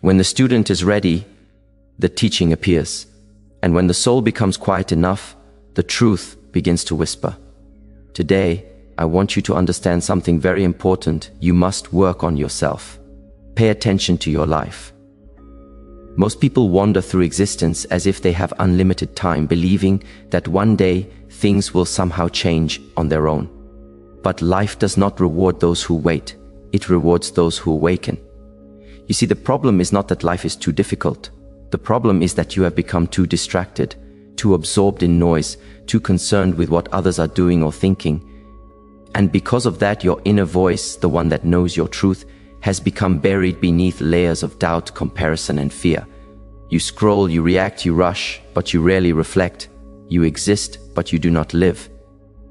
When the student is ready, the teaching appears. And when the soul becomes quiet enough, the truth begins to whisper. Today, I want you to understand something very important. You must work on yourself. Pay attention to your life. Most people wander through existence as if they have unlimited time, believing that one day things will somehow change on their own. But life does not reward those who wait. It rewards those who awaken. You see, the problem is not that life is too difficult. The problem is that you have become too distracted, too absorbed in noise, too concerned with what others are doing or thinking. And because of that, your inner voice, the one that knows your truth, has become buried beneath layers of doubt, comparison, and fear. You scroll, you react, you rush, but you rarely reflect. You exist, but you do not live.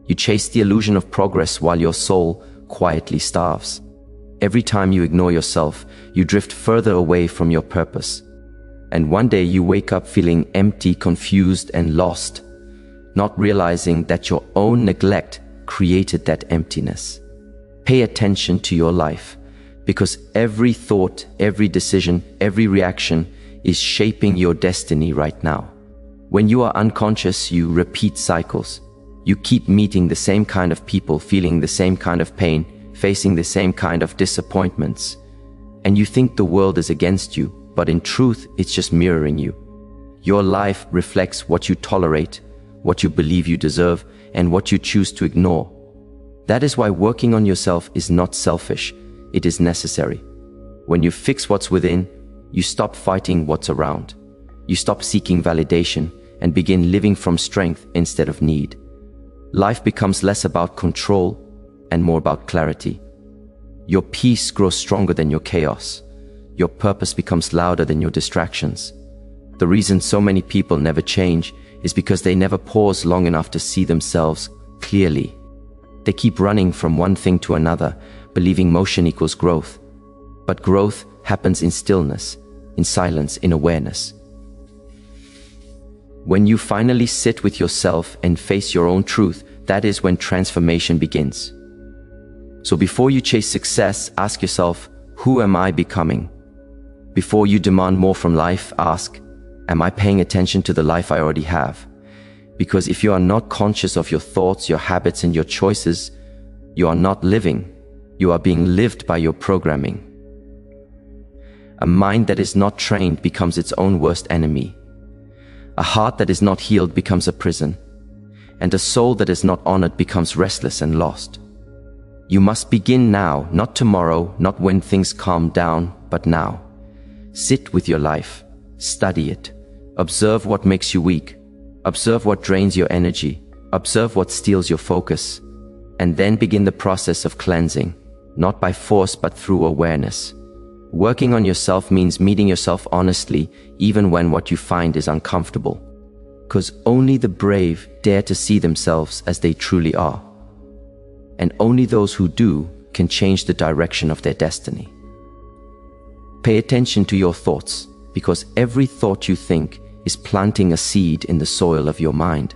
You chase the illusion of progress while your soul quietly starves. Every time you ignore yourself, you drift further away from your purpose. And one day you wake up feeling empty, confused, and lost, not realizing that your own neglect created that emptiness. Pay attention to your life, because every thought, every decision, every reaction is shaping your destiny right now. When you are unconscious, you repeat cycles. You keep meeting the same kind of people, feeling the same kind of pain, facing the same kind of disappointments. And you think the world is against you, but in truth, it's just mirroring you. Your life reflects what you tolerate, what you believe you deserve, and what you choose to ignore. That is why working on yourself is not selfish, it is necessary. When you fix what's within, you stop fighting what's around. You stop seeking validation and begin living from strength instead of need. Life becomes less about control and more about clarity. Your peace grows stronger than your chaos. Your purpose becomes louder than your distractions. The reason so many people never change is because they never pause long enough to see themselves clearly. They keep running from one thing to another, believing motion equals growth. But growth happens in stillness, in silence, in awareness. When you finally sit with yourself and face your own truth, that is when transformation begins. So before you chase success, ask yourself, who am I becoming? Before you demand more from life, ask, am I paying attention to the life I already have? Because if you are not conscious of your thoughts, your habits, and your choices, you are not living. You are being lived by your programming. A mind that is not trained becomes its own worst enemy. A heart that is not healed becomes a prison. And a soul that is not honored becomes restless and lost. You must begin now, not tomorrow, not when things calm down, but now. Sit with your life, study it, observe what makes you weak, observe what drains your energy, observe what steals your focus, and then begin the process of cleansing, not by force but through awareness. Working on yourself means meeting yourself honestly, even when what you find is uncomfortable. Because only the brave dare to see themselves as they truly are. And only those who do can change the direction of their destiny. Pay attention to your thoughts, because every thought you think is planting a seed in the soil of your mind.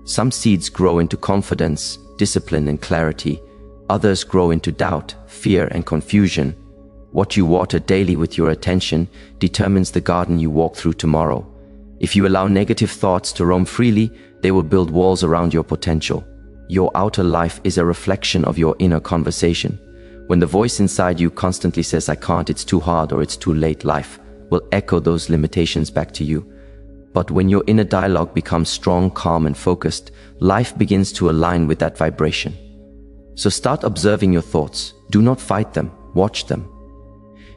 Some seeds grow into confidence, discipline, and clarity. Others grow into doubt, fear, and confusion. What you water daily with your attention determines the garden you walk through tomorrow. If you allow negative thoughts to roam freely, they will build walls around your potential. Your outer life is a reflection of your inner conversation. When the voice inside you constantly says, I can't, it's too hard, or it's too late, life will echo those limitations back to you. But when your inner dialogue becomes strong, calm, and focused, life begins to align with that vibration. So start observing your thoughts. Do not fight them, watch them.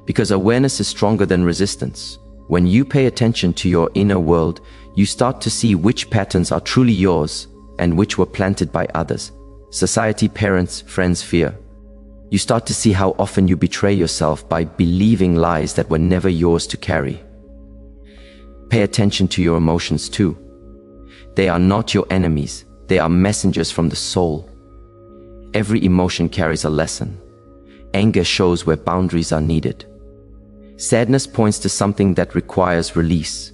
Because awareness is stronger than resistance. When you pay attention to your inner world, you start to see which patterns are truly yours and which were planted by others. Society, parents, friends, fear. You start to see how often you betray yourself by believing lies that were never yours to carry. Pay attention to your emotions too. They are not your enemies. They are messengers from the soul. Every emotion carries a lesson. Anger shows where boundaries are needed. Sadness points to something that requires release.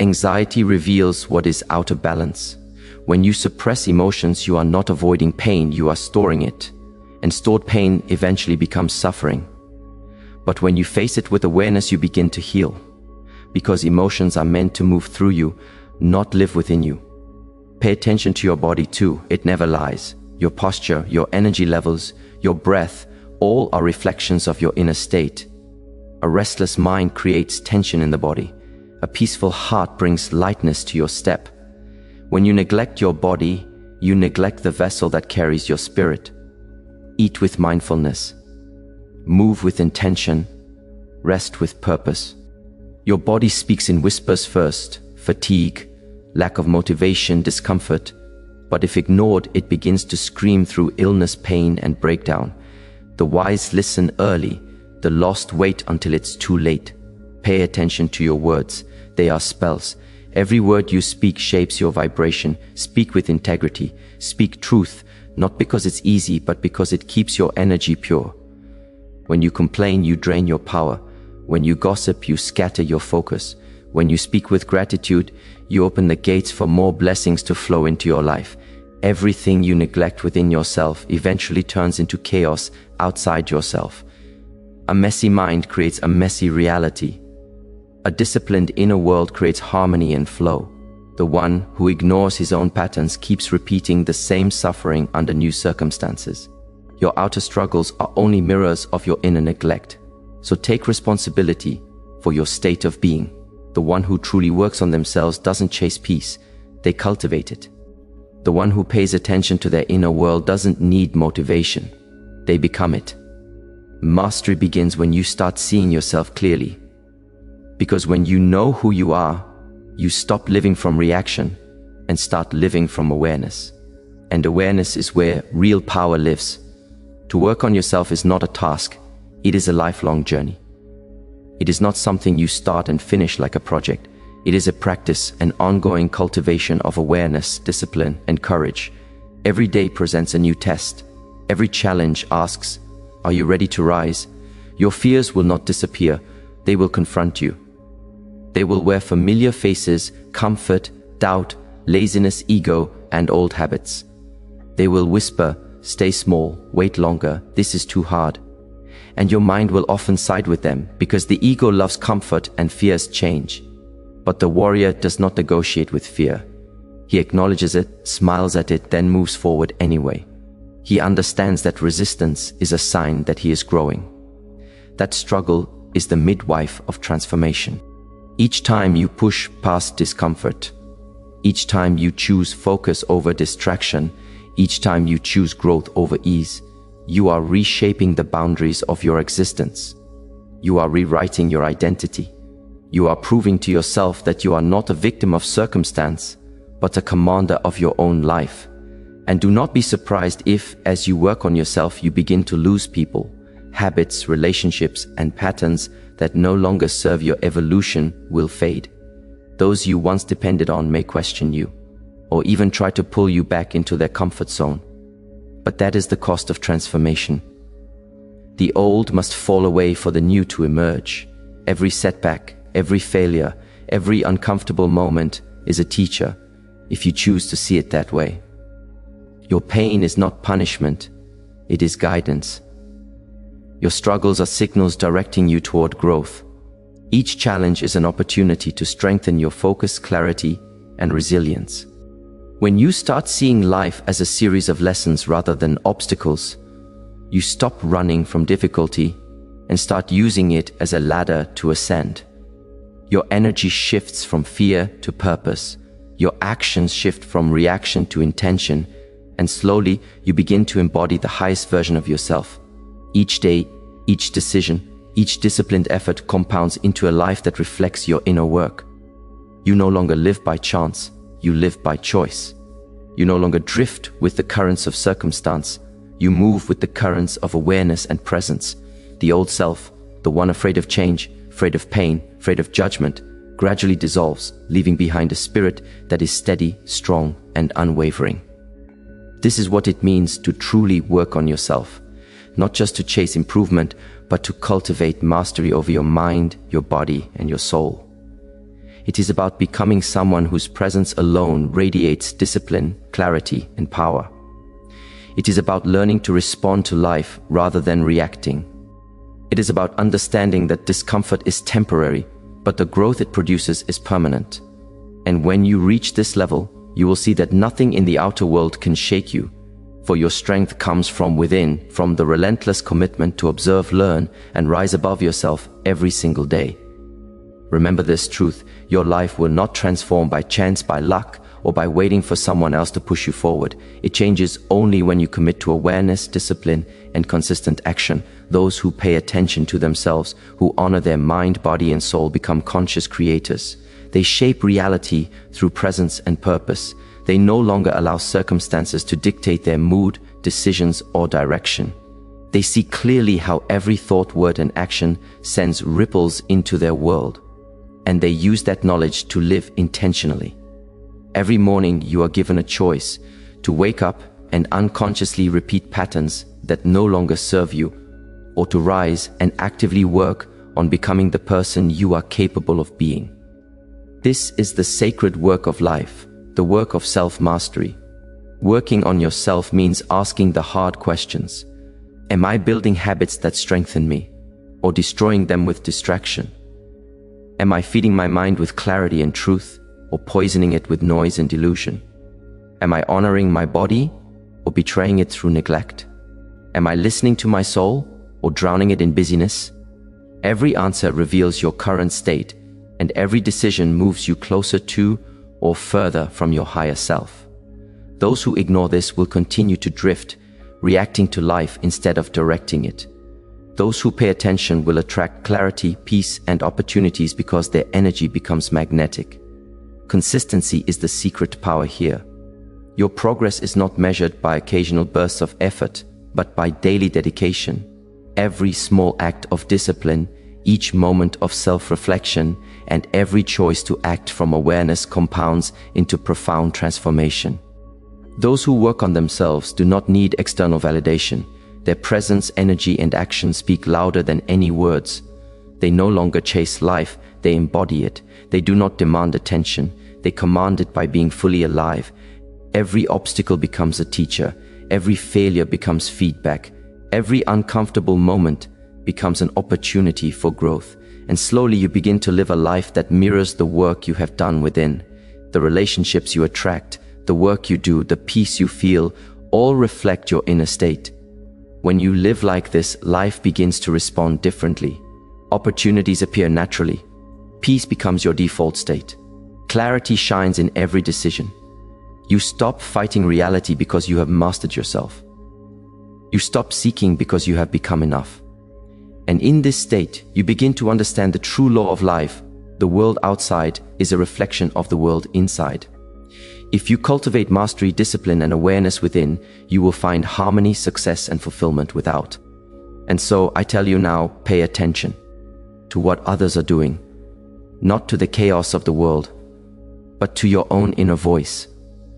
Anxiety reveals what is out of balance. When you suppress emotions, you are not avoiding pain, you are storing it. And stored pain eventually becomes suffering. But when you face it with awareness, you begin to heal. Because emotions are meant to move through you, not live within you. Pay attention to your body too, it never lies. Your posture, your energy levels, your breath, all are reflections of your inner state. A restless mind creates tension in the body. A peaceful heart brings lightness to your step. When you neglect your body, you neglect the vessel that carries your spirit. Eat with mindfulness. Move with intention. Rest with purpose. Your body speaks in whispers first: fatigue, lack of motivation, discomfort. But if ignored, it begins to scream through illness, pain, and breakdown. The wise listen early. The lost wait until it's too late. Pay attention to your words. They are spells. Every word you speak shapes your vibration. Speak with integrity. Speak truth, not because it's easy, but because it keeps your energy pure. When you complain, you drain your power. When you gossip, you scatter your focus. When you speak with gratitude, you open the gates for more blessings to flow into your life. Everything you neglect within yourself eventually turns into chaos outside yourself. A messy mind creates a messy reality. A disciplined inner world creates harmony and flow. The one who ignores his own patterns keeps repeating the same suffering under new circumstances. Your outer struggles are only mirrors of your inner neglect. So take responsibility for your state of being. The one who truly works on themselves doesn't chase peace, they cultivate it. The one who pays attention to their inner world doesn't need motivation, they become it. Mastery begins when you start seeing yourself clearly. Because when you know who you are, you stop living from reaction and start living from awareness. And awareness is where real power lives. To work on yourself is not a task, it is a lifelong journey. It is not something you start and finish like a project. It is a practice, an ongoing cultivation of awareness, discipline, and courage. Every day presents a new test. Every challenge asks, are you ready to rise? Your fears will not disappear, they will confront you. They will wear familiar faces: comfort, doubt, laziness, ego, and old habits. They will whisper, stay small, wait longer, this is too hard. And your mind will often side with them, because the ego loves comfort and fears change. But the warrior does not negotiate with fear. He acknowledges it, smiles at it, then moves forward anyway. He understands that resistance is a sign that he is growing. That struggle is the midwife of transformation. Each time you push past discomfort, each time you choose focus over distraction, each time you choose growth over ease, you are reshaping the boundaries of your existence. You are rewriting your identity. You are proving to yourself that you are not a victim of circumstance, but a commander of your own life. And do not be surprised if, as you work on yourself, you begin to lose people, habits, relationships, and patterns that no longer serve your evolution will fade. Those you once depended on may question you, or even try to pull you back into their comfort zone. But that is the cost of transformation. The old must fall away for the new to emerge. Every setback, every failure, every uncomfortable moment is a teacher, if you choose to see it that way. Your pain is not punishment, it is guidance. Your struggles are signals directing you toward growth. Each challenge is an opportunity to strengthen your focus, clarity, and resilience. When you start seeing life as a series of lessons rather than obstacles, you stop running from difficulty and start using it as a ladder to ascend. Your energy shifts from fear to purpose. Your actions shift from reaction to intention, and slowly you begin to embody the highest version of yourself. Each day, each decision, each disciplined effort compounds into a life that reflects your inner work. You no longer live by chance, you live by choice. You no longer drift with the currents of circumstance, you move with the currents of awareness and presence. The old self, the one afraid of change, afraid of pain, afraid of judgment, gradually dissolves, leaving behind a spirit that is steady, strong, and unwavering. This is what it means to truly work on yourself. Not just to chase improvement, but to cultivate mastery over your mind, your body, and your soul. It is about becoming someone whose presence alone radiates discipline, clarity, and power. It is about learning to respond to life rather than reacting. It is about understanding that discomfort is temporary, but the growth it produces is permanent. And when you reach this level, you will see that nothing in the outer world can shake you, for your strength comes from within, from the relentless commitment to observe, learn, and rise above yourself every single day. Remember this truth: your life will not transform by chance, by luck, or by waiting for someone else to push you forward. It changes only when you commit to awareness, discipline, and consistent action. Those who pay attention to themselves, who honor their mind, body, and soul, become conscious creators. They shape reality through presence and purpose. They no longer allow circumstances to dictate their mood, decisions, or direction. They see clearly how every thought, word, and action sends ripples into their world, and they use that knowledge to live intentionally. Every morning you are given a choice to wake up and unconsciously repeat patterns that no longer serve you, or to rise and actively work on becoming the person you are capable of being. This is the sacred work of life, the work of self-mastery. Working on yourself means asking the hard questions. Am I building habits that strengthen me, or destroying them with distraction? Am I feeding my mind with clarity and truth, or poisoning it with noise and delusion? Am I honoring my body, or betraying it through neglect? Am I listening to my soul, or drowning it in busyness? Every answer reveals your current state, and every decision moves you closer to or further from your higher self. Those who ignore this will continue to drift, reacting to life instead of directing it. Those who pay attention will attract clarity, peace, and opportunities because their energy becomes magnetic. Consistency is the secret power here. Your progress is not measured by occasional bursts of effort, but by daily dedication. Every small act of discipline, each moment of self-reflection, and every choice to act from awareness compounds into profound transformation. Those who work on themselves do not need external validation. Their presence, energy, and action speak louder than any words. They no longer chase life, they embody it. They do not demand attention, they command it by being fully alive. Every obstacle becomes a teacher, every failure becomes feedback, every uncomfortable moment becomes an opportunity for growth, and slowly you begin to live a life that mirrors the work you have done within. The relationships you attract, the work you do, the peace you feel, all reflect your inner state. When you live like this, life begins to respond differently. Opportunities appear naturally. Peace becomes your default state. Clarity shines in every decision. You stop fighting reality because you have mastered yourself. You stop seeking because you have become enough. And in this state, you begin to understand the true law of life. The world outside is a reflection of the world inside. If you cultivate mastery, discipline, and awareness within, you will find harmony, success, and fulfillment without. And so I tell you now, pay attention to what others are doing, not to the chaos of the world, but to your own inner voice.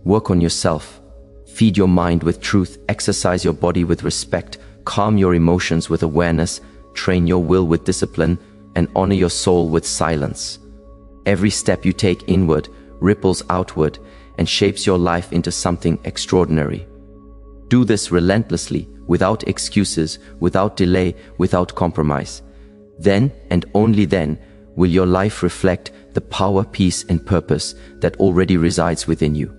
Work on yourself. Feed your mind with truth, exercise your body with respect, calm your emotions with awareness, train your will with discipline, and honor your soul with silence. Every step you take inward ripples outward and shapes your life into something extraordinary. Do this relentlessly, without excuses, without delay, without compromise. Then, and only then, will your life reflect the power, peace, and purpose that already resides within you.